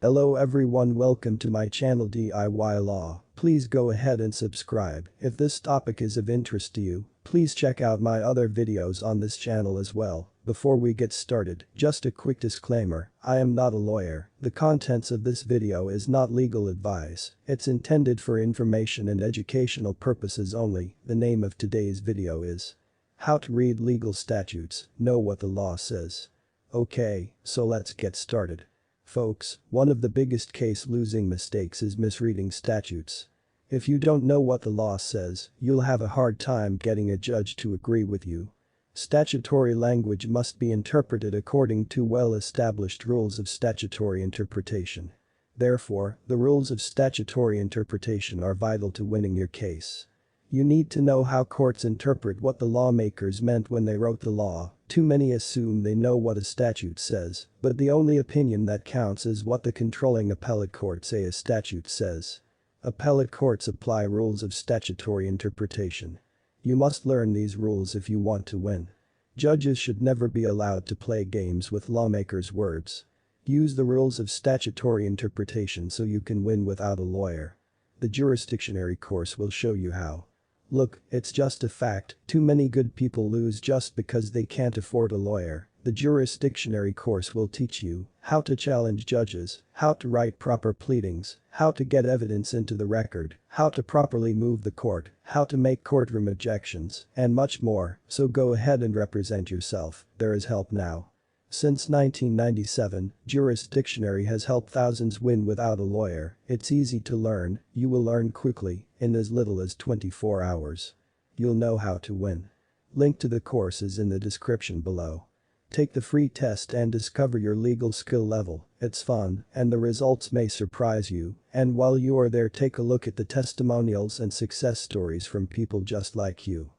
Hello everyone, welcome to my channel DIY Law. Please go ahead and subscribe. If this topic is of interest to you, please check out my other videos on this channel as well. Before we get started, just a quick disclaimer, I am not a lawyer. The contents of this video is not legal advice. It's intended for information and educational purposes only. The name of today's video is How to Read Legal Statutes, Know What the Law Says. Okay, so let's get started. Folks, one of the biggest case-losing mistakes is misreading statutes. If you don't know what the law says, you'll have a hard time getting a judge to agree with you. Statutory language must be interpreted according to well-established rules of statutory interpretation. Therefore, the rules of statutory interpretation are vital to winning your case. You need to know how courts interpret what the lawmakers meant when they wrote the law. Too many assume they know what a statute says, but the only opinion that counts is what the controlling appellate court say a statute says. Appellate courts apply rules of statutory interpretation. You must learn these rules if you want to win. Judges should never be allowed to play games with lawmakers' words. Use the rules of statutory interpretation so you can win without a lawyer. The jurisdictionary course will show you how. Look, it's just a fact, too many good people lose just because they can't afford a lawyer. The jurisdictionary course will teach you how to challenge judges, how to write proper pleadings, how to get evidence into the record, how to properly move the court, how to make courtroom objections, and much more, so go ahead and represent yourself, there is help now. Since 1997, jurisdictionary has helped thousands win without a lawyer. It's easy to learn, you will learn quickly, in as little as 24 hours. You'll know how to win. Link to the course is in the description below. Take the free test and discover your legal skill level. It's fun, and the results may surprise you, and while you are there, take a look at the testimonials and success stories from people just like you.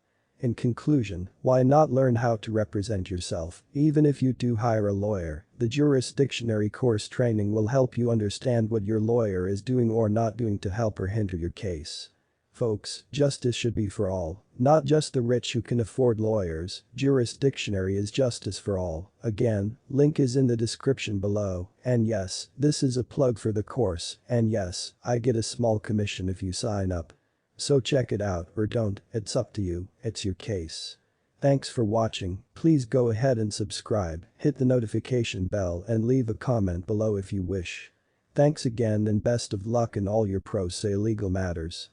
In conclusion, why not learn how to represent yourself? Even if you do hire a lawyer, the jurisdictionary course training will help you understand what your lawyer is doing or not doing to help or hinder your case. Folks, justice should be for all, not just the rich who can afford lawyers. Jurisdictionary is justice for all. Again, link is in the description below, and yes, this is a plug for the course, and yes, I get a small commission if you sign up. So check it out or don't, it's up to you, it's your case. Thanks for watching, please go ahead and subscribe, hit the notification bell and leave a comment below if you wish. Thanks again and best of luck in all your pro se legal matters.